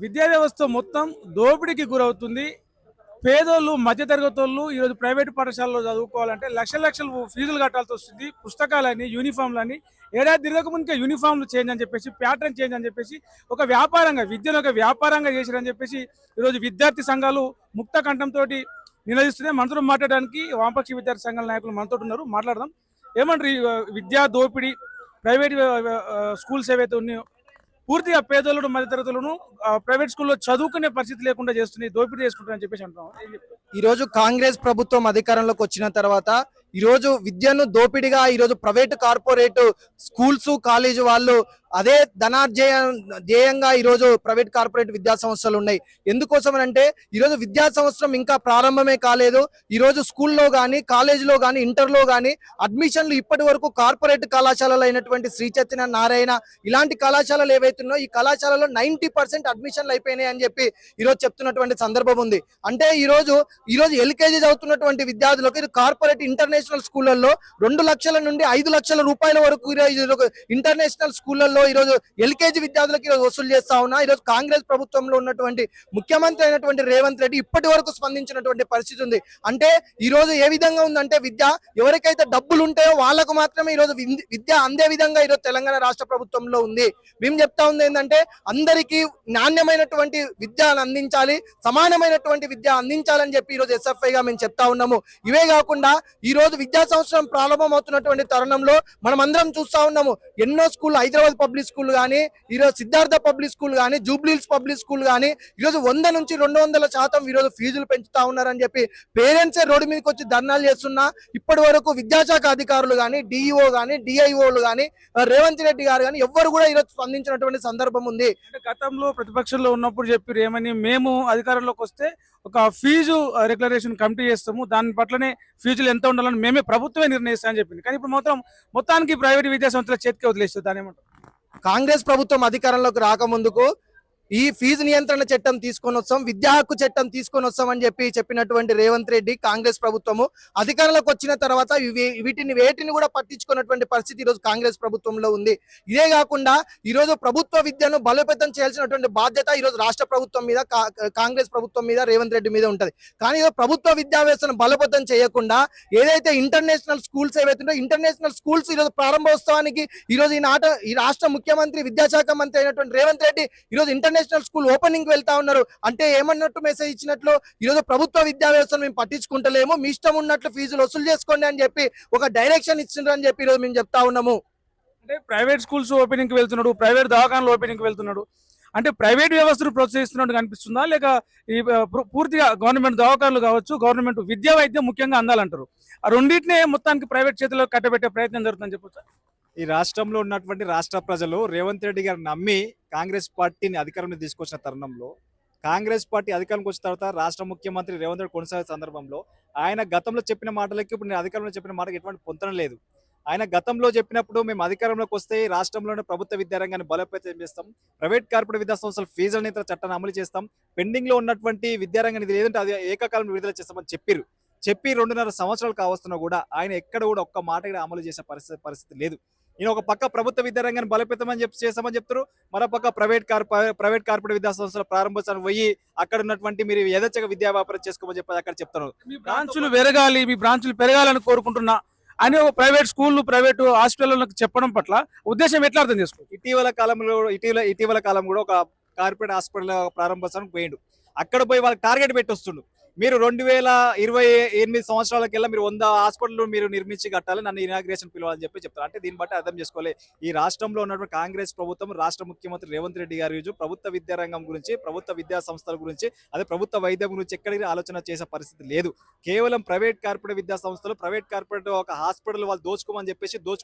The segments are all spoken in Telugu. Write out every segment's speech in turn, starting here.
విద్యా వ్యవస్థ మొత్తం దోపిడీకి గురవుతుంది. పేదోళ్ళు, మధ్యతరగతోళ్ళు ఈరోజు ప్రైవేట్ పాఠశాలలో చదువుకోవాలంటే లక్షల లక్షలు ఫీజులు కట్టాల్సి వస్తుంది. పుస్తకాలని, యూనిఫామ్‌లని ఏడాది తిరగకముందుకే యూనిఫామ్‌లు చేంజ్ అని చెప్పేసి, ప్యాటర్న్ చేంజ్ అని చెప్పేసి ఒక వ్యాపారంగా విద్యను ఒక వ్యాపారంగా చేసిరని చెప్పేసి ఈరోజు విద్యార్థి సంఘాలు ముక్త కంఠంతోటి నినదిస్తున్నాయి. మనతో మాట్లాడడానికి వామపక్ష విద్యార్థి సంఘాల నాయకులు మనతోటి ఉన్నారు. మాట్లాడదాం. ఏమంటారు ఈ విద్యా దోపిడీ ప్రైవేట్ స్కూల్స్ ఏవైతే ఉన్నాయో పూర్తిగా పేదోళ్ళను మధ్యతరగతులను ప్రైవేట్ స్కూల్లో చదువుకునే పరిస్థితి లేకుండా చేస్తున్నాయి, దోపిడీ చేసుకుంటారని చెప్పేసి అంటున్నాం. ఈ రోజు కాంగ్రెస్ ప్రభుత్వం అధికారంలోకి వచ్చిన తర్వాత ఈ రోజు విద్యను దోపిడిగా ఈ రోజు ప్రైవేట్ కార్పొరేట్ స్కూల్స్ కాలేజ్ వాళ్ళు అదే ధ్యేయంగా ఈ రోజు ప్రైవేట్ కార్పొరేట్ విద్యా సంస్థలు ఉన్నాయి. ఎందుకోసం అంటే ఈ రోజు విద్యా సంవత్సరం ఇంకా ప్రారంభమే కాలేదు. ఈ రోజు స్కూల్లో కానీ కాలేజీలో కానీ ఇంటర్లో కానీ అడ్మిషన్లు ఇప్పటి వరకు కార్పొరేట్ కళాశాలలు అయినటువంటి శ్రీ చైతన్య నారాయణ ఇలాంటి కళాశాలలు ఏవైతున్నాయో ఈ కళాశాలలో 90% అడ్మిషన్లు అయిపోయినాయి అని చెప్పి ఈరోజు చెప్తున్నటువంటి సందర్భం ఉంది. అంటే ఈ రోజు ఎల్కేజీ చదువుతున్నటువంటి విద్యార్థులకు ఇది కార్పొరేట్ ఇంటర్నేషనల్ స్కూళ్లలో 2 లక్షల నుండి 5 లక్షల రూపాయల వరకు ఇంటర్నేషనల్ స్కూళ్లలో ఈరోజు ఎల్కేజీ విద్యార్థులకు ఈరోజు వసూలు చేస్తా ఉన్నా. ఈరోజు కాంగ్రెస్ ప్రభుత్వంలో ఉన్నటువంటి ముఖ్యమంత్రి అయినటువంటి రేవంత్ రెడ్డి ఇప్పటి వరకు స్పందించినటువంటి పరిస్థితి ఉంది. అంటే ఈ రోజు ఏ విధంగా ఉందంటే విద్య ఎవరికైతే డబ్బులు ఉంటాయో వాళ్ళకు మాత్రమే ఈరోజు విద్య అందే విధంగా ఈరోజు తెలంగాణ రాష్ట్ర ప్రభుత్వంలో ఉంది. మేము చెప్తా ఉంది ఏంటంటే అందరికీ నాణ్యమైనటువంటి విద్యను అందించాలి, సమానమైనటువంటి విద్య అందించాలని చెప్పి ఈరోజు ఎస్ఎఫ్ఐగా మేము చెప్తా ఉన్నాము. ఇవే కాకుండా ఈ రోజు విద్యా సంవత్సరం ప్రారంభమవుతున్నటువంటి తరుణంలో మనం అందరం చూస్తా ఉన్నాము. ఎన్నో స్కూల్, హైదరాబాద్ పబ్లిక్ స్కూల్ కానీ, ఈరోజు సిద్ధార్థ పబ్లిక్ స్కూల్ కానీ, జూబ్లీహిల్స్ పబ్లిక్ స్కూల్ కానీ ఈరోజు 100 నుంచి 200% ఈరోజు ఫీజులు పెంచుతా ఉన్నారని చెప్పి పేరెంట్సే రోడ్డు మీదకి వచ్చి ధర్నాలు చేస్తున్నా ఇప్పటి వరకు విద్యాశాఖ అధికారులు కానీ, డిఈఓ కానీ, డిఐఓలు కానీ, రేవంత్ రెడ్డి గారు కానీ ఎవ్వరు కూడా ఈరోజు స్పందించినటువంటి సందర్భం ఉంది. గతంలో ప్రతిపక్షంలో ఉన్నప్పుడు చెప్పారు ఏమని, మేము అధికారంలోకి వస్తే ఒక ఫీజు రెగ్యులరేషన్ కమిటీ చేస్తాము, దాని పట్లనే ఫీజులు ఎంత ఉండాలని మేమే ప్రభుత్వమే నిర్ణయిస్తామని చెప్పింది. కానీ ఇప్పుడు మొత్తానికి ప్రైవేట్ విద్యా సంస్థల చేతికి వదిలేస్తుంది. దాని ఏమంటారు? కాంగ్రెస్ ప్రభుత్వం అధికారంలోకి రాకముందుకు ఈ ఫీజు నియంత్రణ చట్టం తీసుకొని వస్తాం, విద్యా హక్కు చట్టం తీసుకొని వస్తాం అని చెప్పినటువంటి రేవంత్ రెడ్డి కాంగ్రెస్ ప్రభుత్వము అధికారంలోకి వచ్చిన తర్వాత వేటిని కూడా పట్టించుకున్నటువంటి పరిస్థితి ఈరోజు కాంగ్రెస్ ప్రభుత్వంలో ఉంది. ఇదే కాకుండా ఈరోజు ప్రభుత్వ విద్యను బలోపేతం చేయాల్సినటువంటి బాధ్యత ఈరోజు రాష్ట్ర ప్రభుత్వం మీద, కాంగ్రెస్ ప్రభుత్వం మీద, రేవంత్ రెడ్డి మీద ఉంటది. కానీ ప్రభుత్వ విద్యా వ్యవస్థను బలోపేతం చేయకుండా ఏదైతే ఇంటర్నేషనల్ స్కూల్స్ ఏవైతుందో ఇంటర్నేషనల్ స్కూల్స్ ఈరోజు ప్రారంభోత్సవానికి ఈరోజు ఈ రాష్ట్ర ముఖ్యమంత్రి విద్యాశాఖ మంత్రి అయినటువంటి రేవంత్ రెడ్డి ఈరోజు ఇంటర్నేషనల్ స్కూల్ ఓపెనింగ్ వెళ్తా ఉన్నారు. అంటే ఏమన్నట్టు మెసేజ్ ఇచ్చినట్లు ఈరోజు ప్రభుత్వ విద్యా వ్యవస్థను మేము పట్టించుకుంటలేము, మీ ఇష్టం ఉన్నట్లు ఫీజులు వసూలు చేసుకోండి అని చెప్పి ఒక డైరెక్షన్ ఇచ్చిండ్రు అని చెప్పి ఈరోజు మేము చెప్తా ఉన్నాము. అంటే ప్రైవేట్ స్కూల్స్ ఓపెనింగ్ కి వెళ్తున్నాడు, ప్రైవేట్ దవాఖానలు ఓపెనింగ్ కి వెళ్తున్నాడు అంటే ప్రైవేట్ వ్యవస్థను ప్రోత్సహిస్తున్నట్టు కనిపిస్తుందా, లేక ఈ పూర్తిగా గవర్నమెంట్ దవాఖానలు కావచ్చు, గవర్నమెంట్ విద్యా వైద్యం ముఖ్యంగా అందాలంటారు, ఆ రెండింటినే మొత్తానికి ప్రైవేట్ చేతిలో కట్టబెట్టే ప్రయత్నం జరుగుతుందని చెప్పొచ్చు? ఈ రాష్ట్రంలో ఉన్నటువంటి రాష్ట్ర ప్రజలు రేవంత్ రెడ్డి గారు నమ్మి కాంగ్రెస్ పార్టీని అధికారంలో తీసుకొచ్చిన తరుణంలో, కాంగ్రెస్ పార్టీ అధికారంలోకి వచ్చిన తర్వాత రాష్ట్ర ముఖ్యమంత్రి రేవంత్ రెడ్డి కొనసాగే సందర్భంలో ఆయన గతంలో చెప్పిన మాటలకి ఇప్పుడు నేను అధికారంలో చెప్పిన మాటకి ఎటువంటి పొంతన లేదు. ఆయన గతంలో చెప్పినప్పుడు మేము అధికారంలోకి వస్తే రాష్ట్రంలోనే ప్రభుత్వ విద్యారంగాన్ని బలోపేతం చేస్తాం, ప్రైవేట్ కార్పొరేట్ విద్యా సంస్థల ఫీజుల నియంత్రణ చట్టాన్ని అమలు చేస్తాం, పెండింగ్ లో ఉన్నటువంటి విద్యారంగాన్ని లేదంటే అది ఏకకాలంలో విడుదల చేస్తామని చెప్పి 2.5 సంవత్సరాలు కావస్తున్నా కూడా ఆయన ఎక్కడ కూడా ఒక్క మాట కూడా అమలు చేసే పరిస్థితి లేదు. ఈయన ఒక పక్క ప్రభుత్వ విద్యారంగాన్ని బలోపేతమని చేస్తామని చెప్తారు, మరో పక్క ప్రైవేట్ కార్పొరేట్ విద్యా సంస్థల ప్రారంభోత్సవం పోయి అక్కడ ఉన్నటువంటి మీరు యథేచ్ఛగా విద్యా వ్యాపారం చేసుకోమని చెప్పి అక్కడ చెప్తారు. మీ బ్రాంచులు పెరగాలి, మీ బ్రాంచులు పెరగాలని కోరుకుంటున్నా అని ఒక ప్రైవేట్ స్కూల్, ప్రైవేట్ హాస్పిటల్లకు చెప్పడం పట్ల ఉద్దేశం ఎట్లా అర్థం చేసుకో? ఇటీవల కాలం కూడా ఒక కార్పొరేట్ హాస్పిటల్ ప్రారంభోత్సవానికి పోయిండు. అక్కడ పోయి వాళ్ళకి టార్గెట్ పెట్టి వస్తుండు, మీరు 2028 సంవత్సరాలకెల్లా మీరు 100 హాస్పిటల్ మీరు నిర్మించి కట్టాలి, నన్ను ఇనాగ్రేషన్ పిలవాలని చెప్పి చెప్తారు. అంటే దీన్ని బట్టి అర్థం చేసుకోవాలి, ఈ రాష్ట్రంలో ఉన్నటువంటి కాంగ్రెస్ ప్రభుత్వం, రాష్ట్ర ముఖ్యమంత్రి రేవంత్ రెడ్డి గారు ప్రభుత్వ విద్యారంగం గురించి, ప్రభుత్వ విద్యా సంస్థల గురించి, అదే ప్రభుత్వ వైద్యం గురించి ఎక్కడికి ఆలోచన చేసే పరిస్థితి లేదు. కేవలం ప్రైవేట్ కార్పొరేట్ విద్యా సంస్థలు, ప్రైవేట్ కార్పొరేట్ ఒక హాస్పిటల్ వాళ్ళు దోచుకోమని చెప్పేసి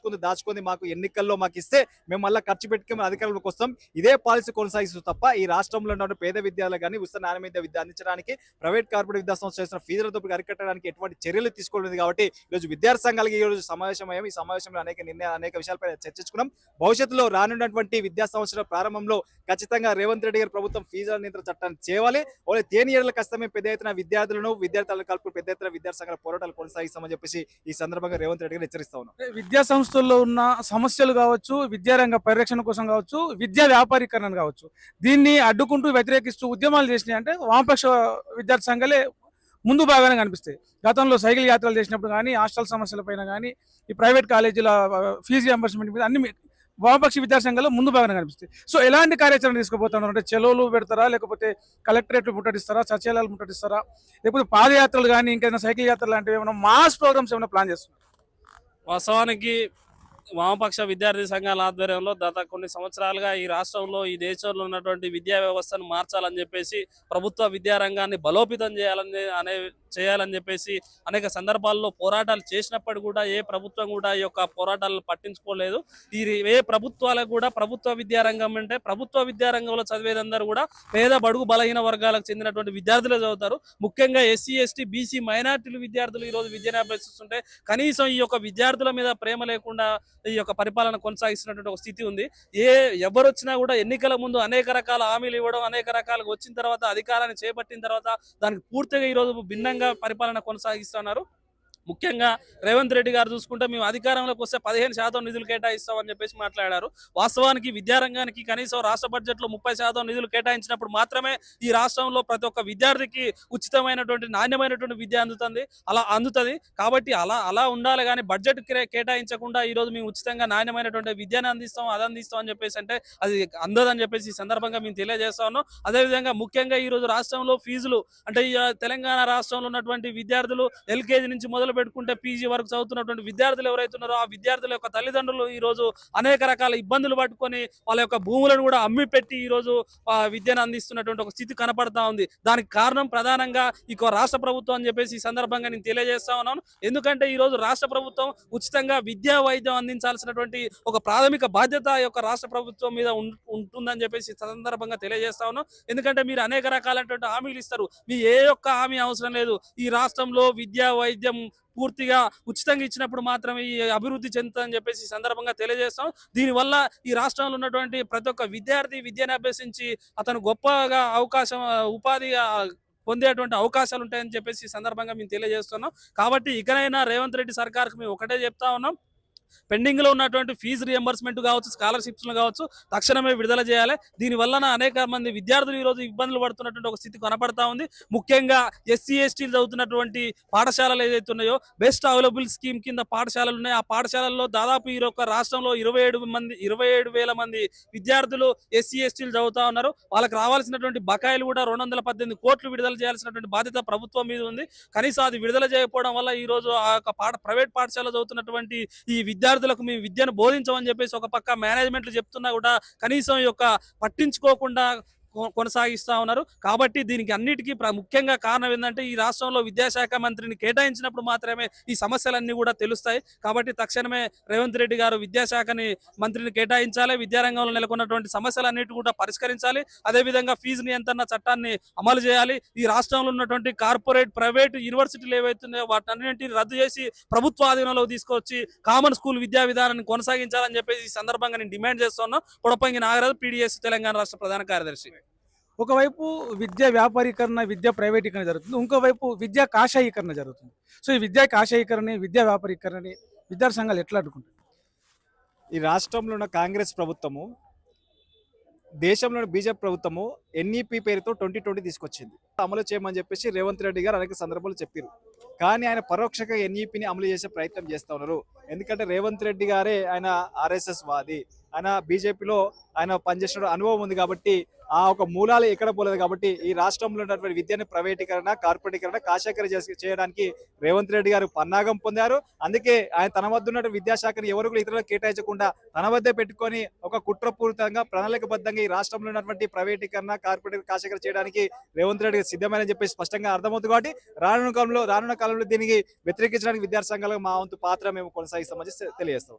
దాచుకుంది మాకు ఎన్నికల్లో మాకు ఇస్తే మేము మళ్ళీ ఖర్చు పెట్టుకుని అధికారంలోకి వస్తాం, ఇదే పాలసీ కొనసాగిస్తూ తప్ప ఈ రాష్ట్రంలో ఉన్న పేద విద్యాలయాలు కానీ ఉచిత నాణ్యమైన విద్య అందించడానికి ప్రైవేట్ కార్పొరేట్ విద్యా సంస్థ చేస్తున్న ఫీజుల దోపిడీ అరికట్టడానికి ఎటువంటి చర్యలు తీసుకోలేదు కాబట్టి ఈరోజు విద్యార్థి సంఘాలకి ఈ రోజు సమావేశమయ్యాం. ఈ సమావేశంలో అనేక విషయాలపై చర్చించుకున్నాం. భవిష్యత్తులో రానున్నటువంటి విద్యా సంవత్సరం ప్రారంభంలో ఖచ్చితంగా రేవంత్ రెడ్డి గారి ప్రభుత్వం ఫీజుల నియంత్రణ చట్టాన్ని చేయాలి. ఓన్లీ తేనీళ్ళ కష్టమే పెద్ద ఎత్తున విద్యార్థులను విద్యార్థులను కలుపు పెద్ద ఎత్తున విద్యార్థి సంఘాల పోరాటాలు కొనసాగిస్తామని చెప్పేసి ఈ సందర్భంగా రేవంత్ రెడ్డి గారు హెచ్చరిస్తా ఉన్నారు. విద్యా సంస్థల్లో ఉన్న సమస్యలు కావచ్చు, విద్యారంగ పరిరక్షణ కోసం కావచ్చు, విద్యా వ్యాపారీకరణ కావచ్చు, దీన్ని అడ్డుకుంటూ వ్యతిరేకిస్తూ ఉద్యమాలు చేసినాయి అంటే వామపక్ష విద్యార్థి సంఘాలే ముందు బాగానే కనిపిస్తాయి. గతంలో సైకిల్ యాత్రలు చేసినప్పుడు కానీ, హాస్టల్ సమస్యల పైన కానీ, ఈ ప్రైవేట్ కాలేజీల ఫీజు రియంబర్స్మెంట్ మీద అన్ని వామపక్ష విద్యార్థి సంఘాలు ముందు బాగానే కనిపిస్తాయి. సో ఎలాంటి కార్యాచరణ తీసుకుపోతున్నారు అంటే చెలోలు పెడతారా, లేకపోతే కలెక్టరేట్లు ముట్టడిస్తారా, సచివాలయాలు ముట్టడిస్తారా, లేకపోతే పాదయాత్రలు కానీ ఇంకేదైనా సైకిల్ యాత్రలు లాంటివి ఏమైనా మాస్ ప్రోగ్రామ్స్ ఏమైనా ప్లాన్ చేస్తున్నారు? వాస్తవానికి వామపక్ష విద్యార్థి సంఘాల ఆధ్వర్యంలో గత కొన్ని సంవత్సరాలుగా ఈ రాష్ట్రంలో ఈ దేశంలో ఉన్నటువంటి విద్యా వ్యవస్థను మార్చాలని చెప్పేసి, ప్రభుత్వ విద్యారంగాన్ని బలోపేతం చేయాలని చెప్పేసి అనేక సందర్భాల్లో పోరాటాలు చేసినప్పుడు కూడా ఏ ప్రభుత్వం కూడా ఈ యొక్క పోరాటాలను పట్టించుకోలేదు. ఏ ప్రభుత్వాలకు కూడా ప్రభుత్వ విద్యారంగం అంటే ప్రభుత్వ విద్యారంగంలో చదివేదందరూ కూడా పేద బడుగు బలహీన వర్గాలకు చెందినటువంటి విద్యార్థులే చదువుతారు. ముఖ్యంగా ఎస్సీ ఎస్టీ బీసీ మైనార్టీలు విద్యార్థులు ఈరోజు విద్యను అభ్యసిస్తుంటే కనీసం ఈ యొక్క విద్యార్థుల మీద ప్రేమ లేకుండా ఈ యొక్క పరిపాలన కొనసాగిస్తున్నటువంటి ఒక స్థితి ఉంది. ఎవరు వచ్చినా కూడా ఎన్నికల ముందు అనేక రకాల హామీలు ఇవ్వడం, అనేక రకాలుగా వచ్చిన తర్వాత అధికారాన్ని చేపట్టిన తర్వాత దానికి పూర్తిగా ఈరోజు భిన్నంగా పరిపాలన కొనసాగిస్తున్నారు. ముఖ్యంగా రేవంత్ రెడ్డి గారు చూసుకుంటే మేము అధికారంలోకి వస్తే 15% నిధులు కేటాయిస్తామని చెప్పేసి మాట్లాడారు. వాస్తవానికి విద్యారంగానికి కనీసం రాష్ట్ర బడ్జెట్ లో 30% నిధులు కేటాయించినప్పుడు మాత్రమే ఈ రాష్ట్రంలో ప్రతి ఒక్క విద్యార్థికి ఉచితమైనటువంటి నాణ్యమైనటువంటి విద్య అందుతుంది. కాబట్టి అలా ఉండాలి కానీ బడ్జెట్ కేటాయించకుండా ఈ రోజు మేము ఉచితంగా నాణ్యమైనటువంటి విద్యను అందిస్తాం అని చెప్పేసి అంటే అది అందదని చెప్పేసి ఈ సందర్భంగా మేము తెలియజేస్తా ఉన్నాం. అదేవిధంగా ముఖ్యంగా ఈ రోజు రాష్ట్రంలో ఫీజులు అంటే ఈ తెలంగాణ రాష్ట్రంలో ఉన్నటువంటి విద్యార్థులు ఎల్కేజీ నుంచి మొదలు పెట్టుకుంటే పీజీ వరకు చదువుతున్నటువంటి విద్యార్థులు ఎవరైతే ఉన్నారో ఆ విద్యార్థుల యొక్క తల్లిదండ్రులు ఈ రోజు అనేక రకాల ఇబ్బందులు పట్టుకొని వాళ్ళ యొక్క భూములను కూడా అమ్మి పెట్టి ఈ రోజు విద్యను అందిస్తున్నటువంటి ఒక స్థితి కనపడతా ఉంది. దానికి కారణం ప్రధానంగా ఈ రాష్ట్ర ప్రభుత్వం అని చెప్పేసి ఈ సందర్భంగా నేను తెలియజేస్తా ఉన్నాను. ఎందుకంటే ఈ రోజు రాష్ట్ర ప్రభుత్వం ఉచితంగా విద్యా వైద్యం అందించాల్సినటువంటి ఒక ప్రాథమిక బాధ్యత ఈ యొక్క రాష్ట్ర ప్రభుత్వం మీద ఉంటుందని చెప్పేసి సందర్భంగా తెలియజేస్తా ఉన్నాం. ఎందుకంటే మీరు అనేక రకాలైనటువంటి హామీలు ఇస్తారు, మీ ఏ ఒక్క హామీ అవసరం లేదు. ఈ రాష్ట్రంలో విద్యా వైద్యం పూర్తిగా ఉచితంగా ఇచ్చినప్పుడు మాత్రమే ఈ అభివృద్ధి చెందుతుందని చెప్పేసి ఈ సందర్భంగా తెలియజేస్తాం. దీనివల్ల ఈ రాష్ట్రంలో ఉన్నటువంటి ప్రతి ఒక్క విద్యార్థి విద్యను అభ్యసించి అతను గొప్పగా ఉపాధిగా పొందేటువంటి అవకాశాలు ఉంటాయని చెప్పేసి ఈ సందర్భంగా మేము తెలియజేస్తున్నాం. కాబట్టి ఇకనైనా రేవంత్ రెడ్డి సర్కార్కి మేము ఒకటే చెప్తా ఉన్నాం, పెండింగ్ లో ఉన్నటువంటి ఫీజు రియంబర్స్మెంట్ కావచ్చు, స్కాలర్షిప్స్ కావచ్చు తక్షణమే విడుదల చేయాలి. దీని వలన అనేక మంది విద్యార్థులు ఈ రోజు ఇబ్బందులు పడుతున్నటువంటి ఒక స్థితి కనపడతా ఉంది. ముఖ్యంగా ఎస్సీ ఎస్టీలు చదువుతున్నటువంటి పాఠశాలలు ఏదైతే ఉన్నాయో బెస్ట్ అవైలబుల్ స్కీమ్ కింద పాఠశాలలు ఉన్నాయి. ఆ పాఠశాలల్లో దాదాపు ఈ యొక్క రాష్ట్రంలో 27,000 మంది విద్యార్థులు ఎస్సీ ఎస్టీలు చదువుతా ఉన్నారు. వాళ్ళకి రావాల్సినటువంటి బకాయిలు కూడా 218 కోట్లు విడుదల చేయాల్సినటువంటి బాధ్యత ప్రభుత్వం మీద ఉంది. కనీసం అది విడుదల చేయకపోవడం వల్ల ఈ రోజు ఆ యొక్క ప్రైవేట్ పాఠశాలలో చదువుతున్నటువంటి ఈ విద్యార్థులకు మేము విద్యను బోధించమని చెప్పేసి ఒక పక్క మేనేజ్మెంట్లు చెప్తున్నా కూడా కనీసం ఈ యొక్క పట్టించుకోకుండా కొనసాగిస్తా ఉన్నారు. కాబట్టి దీనికి అన్నిటికీ ముఖ్యంగా కారణం ఏంటంటే ఈ రాష్ట్రంలో విద్యాశాఖ మంత్రిని కేటాయించినప్పుడు మాత్రమే ఈ సమస్యలన్నీ కూడా తెలుస్తాయి. కాబట్టి తక్షణమే రేవంత్ రెడ్డి గారు విద్యాశాఖని మంత్రిని కేటాయించాలి, విద్యారంగంలో నెలకొన్నటువంటి సమస్యలన్నిటి కూడా పరిష్కరించాలి. అదేవిధంగా ఫీజు నియంత్రణ చట్టాన్ని అమలు చేయాలి. ఈ రాష్ట్రంలో ఉన్నటువంటి కార్పొరేట్ ప్రైవేట్ యూనివర్సిటీలు ఏవైతున్నాయో వాటన్నింటిని రద్దు చేసి ప్రభుత్వ ఆధీనంలో తీసుకొచ్చి కామన్ స్కూల్ విద్యా విధానాన్ని కొనసాగించాలని చెప్పేసి ఈ సందర్భంగా నేను డిమాండ్ చేస్తున్నాను. పొడపంగి నాగరాజు, PDS తెలంగాణ రాష్ట్ర ప్రధాన కార్యదర్శి. ఒకవైపు విద్యా వ్యాపారీకరణ, విద్యా ప్రైవేటీకరణ జరుగుతుంది, ఇంకోవైపు విద్యా కాషాయీకరణ జరుగుతుంది. సో ఈ విద్యా కాషాయీకరణ, విద్యా వ్యాపారీకరణని విద్యార్థి సంఘాలు ఎట్లా అడ్డుకుంటాయి? ఈ రాష్ట్రంలో ఉన్న కాంగ్రెస్ ప్రభుత్వము దేశంలోని బీజేపీ ప్రభుత్వము NEP పేరుతో 2020 తీసుకొచ్చింది. అమలు చేయమని చెప్పేసి రేవంత్ రెడ్డి గారు అనేక సందర్భాలు చెప్పారు. కానీ ఆయన పరోక్షంగా NEPని అమలు చేసే ప్రయత్నం చేస్తూ ఉన్నారు. ఎందుకంటే రేవంత్ రెడ్డి గారే ఆయన RSS వాది, ఆయన బీజేపీలో ఆయన పనిచేసిన అనుభవం ఉంది. కాబట్టి ఆ ఒక మూలాలు ఎక్కడ పోలేదు. కాబట్టి ఈ రాష్ట్రంలో ఉన్నటువంటి విద్యను ప్రైవేటీకరణ, కార్పొరేటీకరణ, కాషాయకరణ చేయడానికి రేవంత్ రెడ్డి గారు పన్నాగం పొందారు. అందుకే ఆయన తన వద్ద ఉన్న విద్యాశాఖను ఎవరు కూడా ఇతరులకు కేటాయించకుండా తన వద్దే పెట్టుకొని ఒక కుట్రపూరితంగా ప్రణాళికబద్ధంగా ఈ రాష్ట్రంలో ఉన్నటువంటి ప్రైవేటీకరణ, కార్పొరేట్, కాషాయకరణ చేయడానికి రేవంత్ రెడ్డి సిద్ధమని చెప్పేసి స్పష్టంగా అర్థమవుతుంది. కాబట్టి రానున్న కాలంలో దీనికి వ్యతిరేకించడానికి విద్యార్థి సంఘాలకు మా వంతు పాత్ర మేము కొనసాగిస్తామని తెలియజేస్తాం.